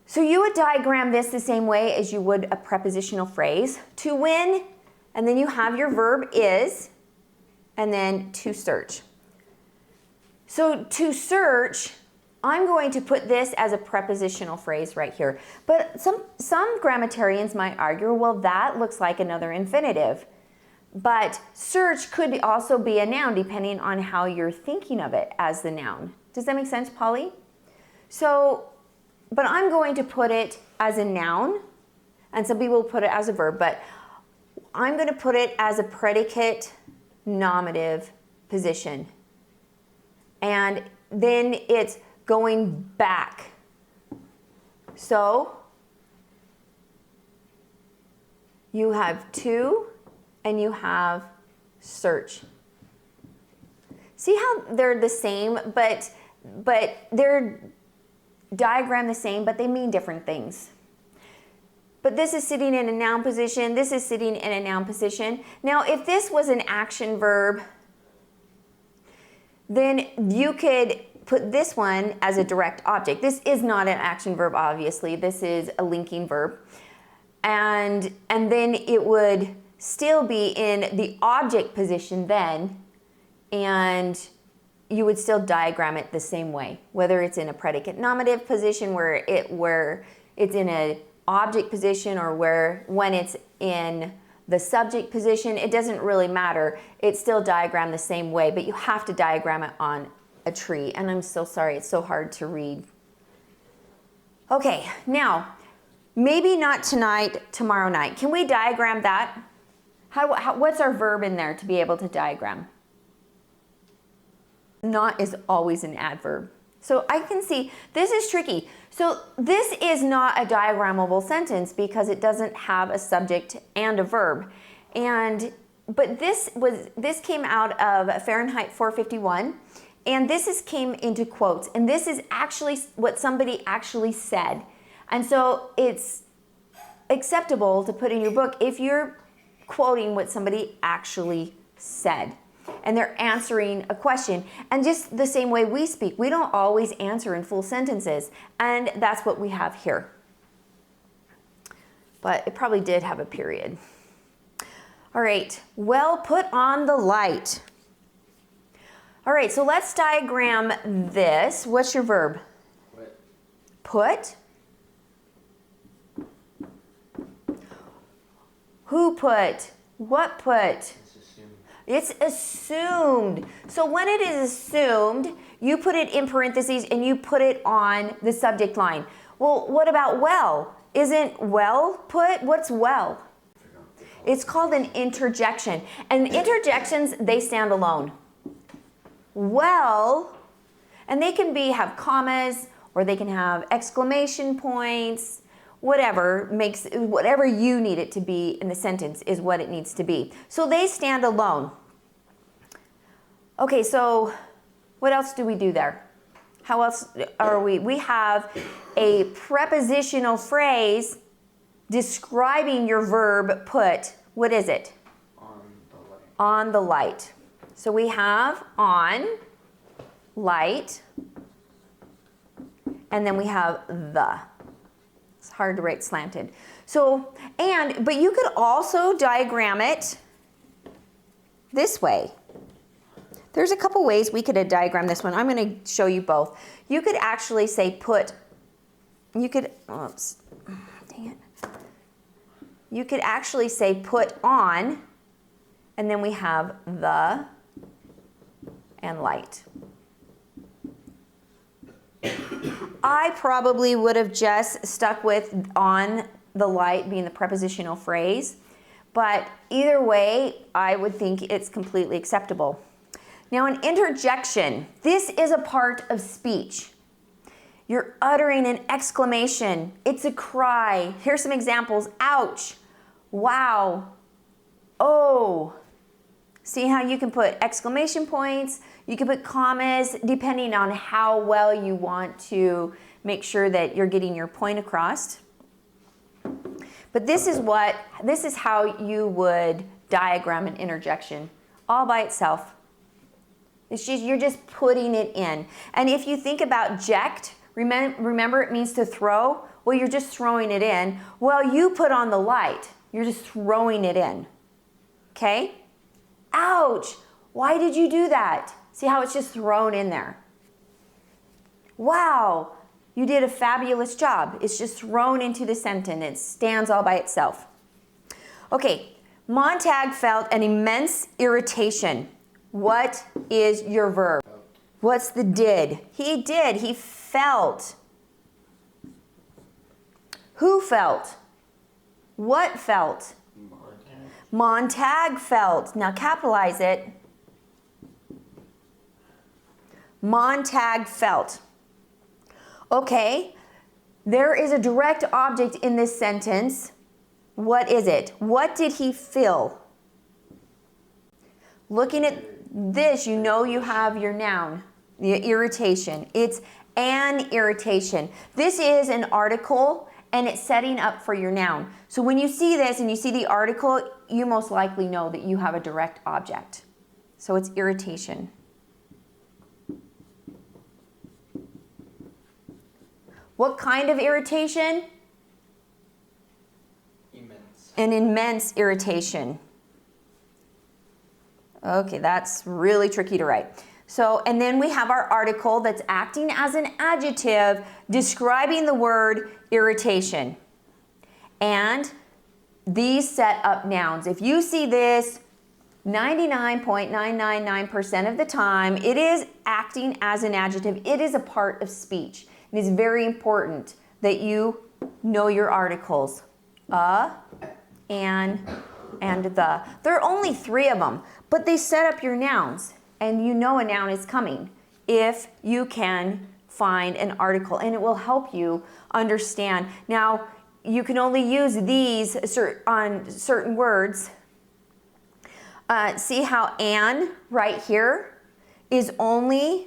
So you would diagram this the same way as you would a prepositional phrase. To win, and then you have your verb is, and then to search. So to search, I'm going to put this as a prepositional phrase right here. But some grammarians might argue, well, that looks like another infinitive. But search could also be a noun depending on how you're thinking of it as the noun. Does that make sense, Polly? So, but I'm going to put it as a noun, and some people put it as a verb, but I'm going to put it as a predicate nominative position. And then it's going back. So you have to, and you have search. See how they're the same, but they're diagrammed the same, but they mean different things. But this is sitting in a noun position, this is sitting in a noun position. Now, if this was an action verb, then you could put this one as a direct object. This is not an action verb, obviously. This is a linking verb. And then it would still be in the object position then, and you would still diagram it the same way, whether it's in a predicate nominative position where it's in an object position, or when it's in the subject position. It doesn't really matter. It's still diagrammed the same way, but you have to diagram it on a tree. And I'm so sorry, it's so hard to read. Okay, now, maybe not tonight, tomorrow night. Can we diagram that? What's our verb in there to be able to diagram? Not is always an adverb. So I can see this is tricky. So this is not a diagrammable sentence because it doesn't have a subject and a verb. But this came out of Fahrenheit 451, and this came into quotes, and this is actually what somebody actually said. And so it's acceptable to put in your book if you're quoting what somebody actually said, and they're answering a question. And just the same way we speak, we don't always answer in full sentences, and that's what we have here. But it probably did have a period. All right, well, put on the light. All right, so let's diagram this. What's your verb? Put. Who put? What put? It's assumed. It's assumed. So when it is assumed, you put it in parentheses and you put it on the subject line. Well, what about well? Isn't well put? What's well? It's called an interjection. And interjections, they stand alone. Well, and they can have commas, or they can have exclamation points. Whatever you need it to be in the sentence is what it needs to be. So they stand alone. Okay, so what else do we do there? How else are we? We have a prepositional phrase describing your verb put. What is it? On the light. So we have on, light, and then we have the. It's hard to write slanted. So, but you could also diagram it this way. There's a couple ways we could diagram this one. I'm going to show you both. You could actually say oops, dang it. You could actually say put on, and then we have the and light. I probably would have just stuck with on the light being the prepositional phrase, but either way, I would think it's completely acceptable. Now, an interjection. This is a part of speech. You're uttering an exclamation. It's a cry. Here's some examples. Ouch. Wow. Oh. See how you can put exclamation points, you can put commas, depending on how well you want to make sure that you're getting your point across. But this is how you would diagram an interjection all by itself. You're just putting it in. And if you think about ject, remember it means to throw? Well, you're just throwing it in. Well, you put on the light. You're just throwing it in. Okay? Ouch! Why did you do that? See how it's just thrown in there? Wow! You did a fabulous job. It's just thrown into the sentence. It stands all by itself. Okay, Montag felt an immense irritation. What is your verb? What's the did? He did. He felt. Who felt? What felt? Montag felt. Now capitalize it. Montag felt. Okay, there is a direct object in this sentence. What is it? What did he feel? Looking at this, you know you have your noun, the irritation. It's an irritation. This is an article, and it's setting up for your noun. So when you see this and you see the article, you most likely know that you have a direct object. So it's irritation. What kind of irritation? Immense. An immense irritation. Okay, that's really tricky to write. So, and then we have our article that's acting as an adjective describing the word irritation. And these set up nouns. If you see this 99.999% of the time, it is acting as an adjective. It is a part of speech. It is very important that you know your articles. And the. There are only 3 of them, but they set up your nouns, and you know a noun is coming if you can find an article, and it will help you understand. Now, you can only use these on certain words. See how an right here is only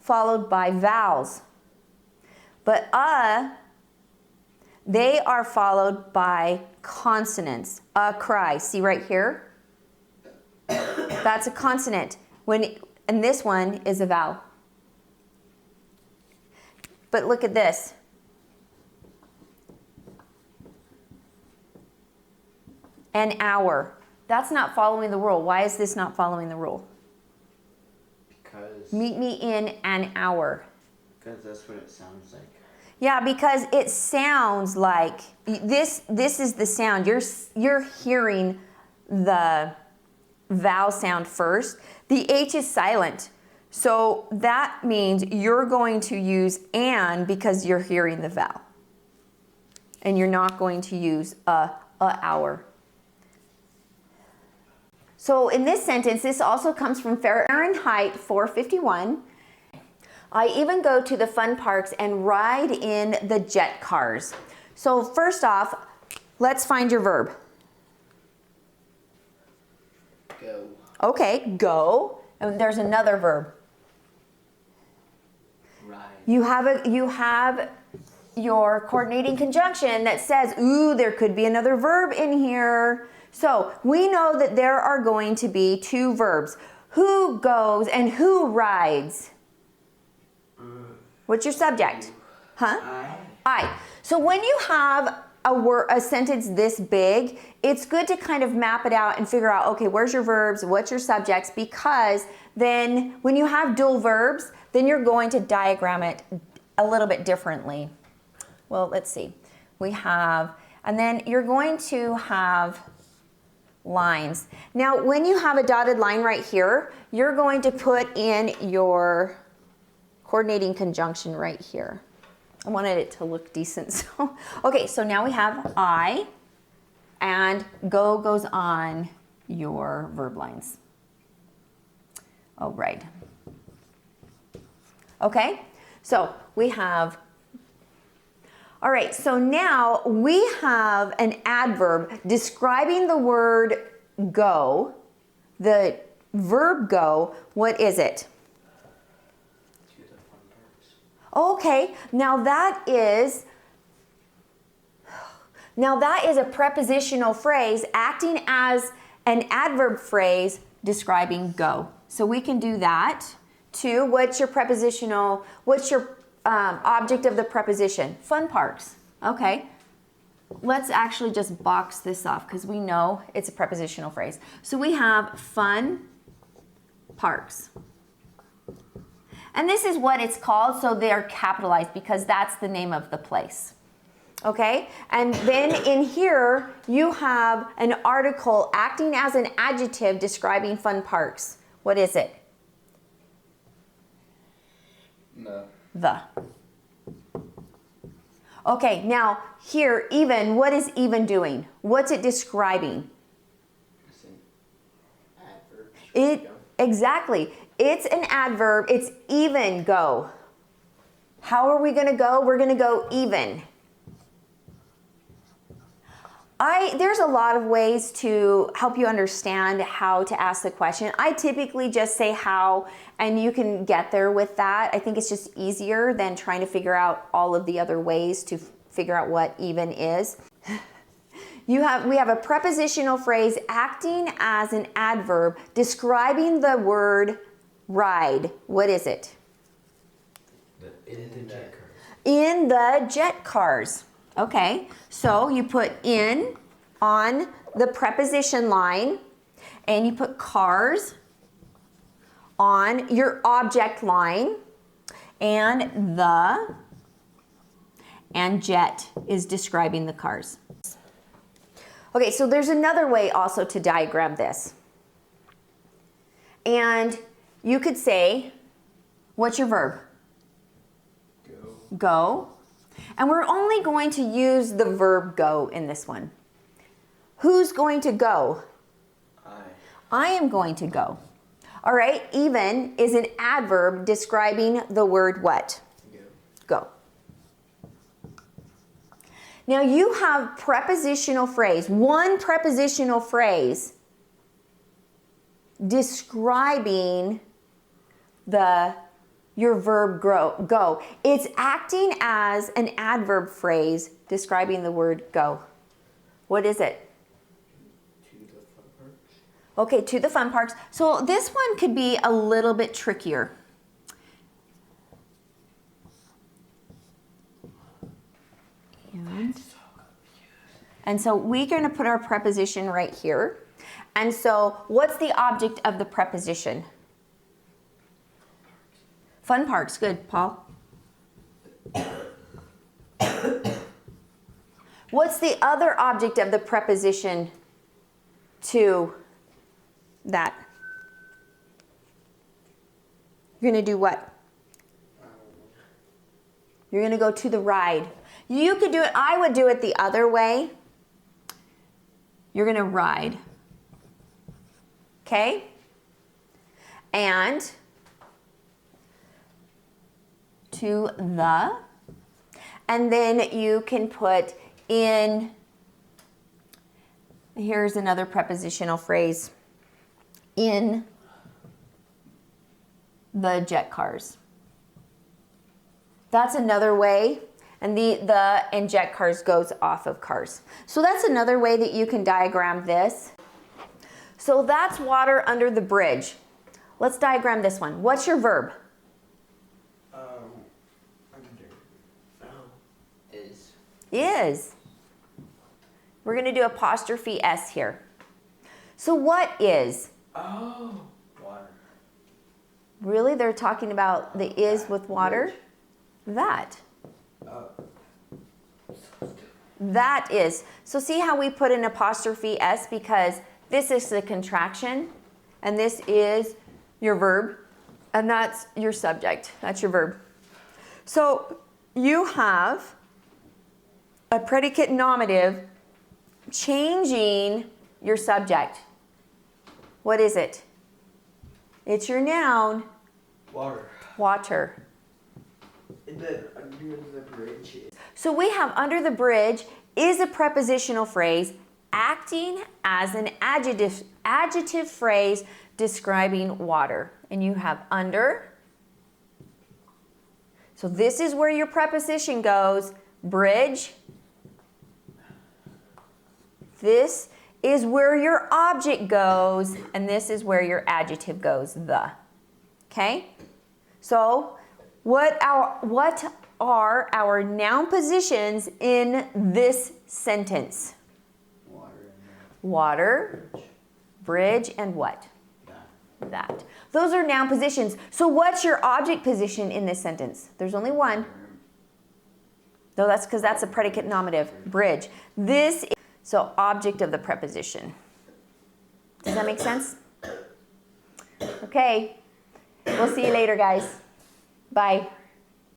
followed by vowels, but they are followed by consonants. A cry, see right here? That's a consonant. And this one is a vowel. But look at this. An hour. That's not following the rule. Why is this not following the rule? Because. Meet me in an hour. Because that's what it sounds like. Yeah, because it sounds like this is the sound. You're hearing the vowel sound first. The H is silent. So that means you're going to use an because you're hearing the vowel. And you're not going to use a hour. So in this sentence, this also comes from Fahrenheit 451. I even go to the fun parks and ride in the jet cars. So first off, let's find your verb. Go. Okay, go. And there's another verb. Ride. You have your coordinating conjunction that says, ooh, there could be another verb in here. So we know that there are going to be two verbs. Who goes and who rides? What's your subject? Huh? I. So when you have a sentence this big, it's good to kind of map it out and figure out, okay, where's your verbs, what's your subjects, because then when you have dual verbs, then you're going to diagram it a little bit differently. Well, let's see. We have, and then you're going to have lines. Now, when you have a dotted line right here, you're going to put in your coordinating conjunction right here. I wanted it to look decent. So, okay, so now we have I, and go goes on your verb lines. Oh, right. Okay, so we have, all right, so now we have an adverb describing the word go, the verb go. What is it? Okay, now that is a prepositional phrase acting as an adverb phrase describing go. So we can do that too. What's your prepositional, what's your object of the preposition? Fun parks. Okay, let's actually just box this off because we know it's a prepositional phrase. So we have fun parks. And this is what it's called, so they're capitalized because that's the name of the place. Okay? And then in here, you have an article acting as an adjective describing fun parks. What is it? The. Okay, now here, even, what is even doing? What's it describing? It's an adverb. Exactly. It's an adverb. It's even go. How are we going to go? We're going to go even. There's a lot of ways to help you understand how to ask the question. I typically just say how, and you can get there with that. I think it's just easier than trying to figure out all of the other ways to figure out what even is. We have a prepositional phrase acting as an adverb describing the word ride. What is it? In the jet cars. In the jet cars. Okay, so you put in on the preposition line and you put cars on your object line, and the and jet is describing the cars. Okay, so there's another way also to diagram this. And you could say, what's your verb? Go. Go. And we're only going to use the verb go in this one. Who's going to go? I am going to go. All right, even is an adverb describing the word what? Go. Now you have prepositional phrase, one prepositional phrase describing your verb go. It's acting as an adverb phrase describing the word go. What is it? To the fun parks. Okay, to the fun parks. So this one could be a little bit trickier. And so we're going to put our preposition right here. And so what's the object of the preposition? Fun parks. Good, Paul. What's the other object of the preposition to that? You're going to do what? You're going to go to the ride. You could do it, I would do it the other way. You're going to ride. Okay? And to the. And then you can put in, here's another prepositional phrase, in the jet cars. That's another way. And the inject cars goes off of cars. So that's another way that you can diagram this. So that's water under the bridge. Let's diagram this one. What's your verb? Is. We're going to do apostrophe S here. So what is? Oh, water. Really? They're talking about the is with water? That. That is. So see how we put an apostrophe S because this is the contraction and this is your verb and that's your subject. That's your verb. So you have a predicate nominative changing your subject. What is it? It's your noun. Water. Water. And then under the bridge. So we have under the bridge is a prepositional phrase acting as an adjective phrase describing water. And you have under. So this is where your preposition goes. Bridge. This is where your object goes, and this is where your adjective goes, the. Okay? So, what are our noun positions in this sentence? Water, bridge, and what? That. Those are noun positions. So what's your object position in this sentence? There's only one. No, that's because that's a predicate nominative. Bridge. This is, so object of the preposition. Does that make sense? Okay. We'll see you later, guys. Bye.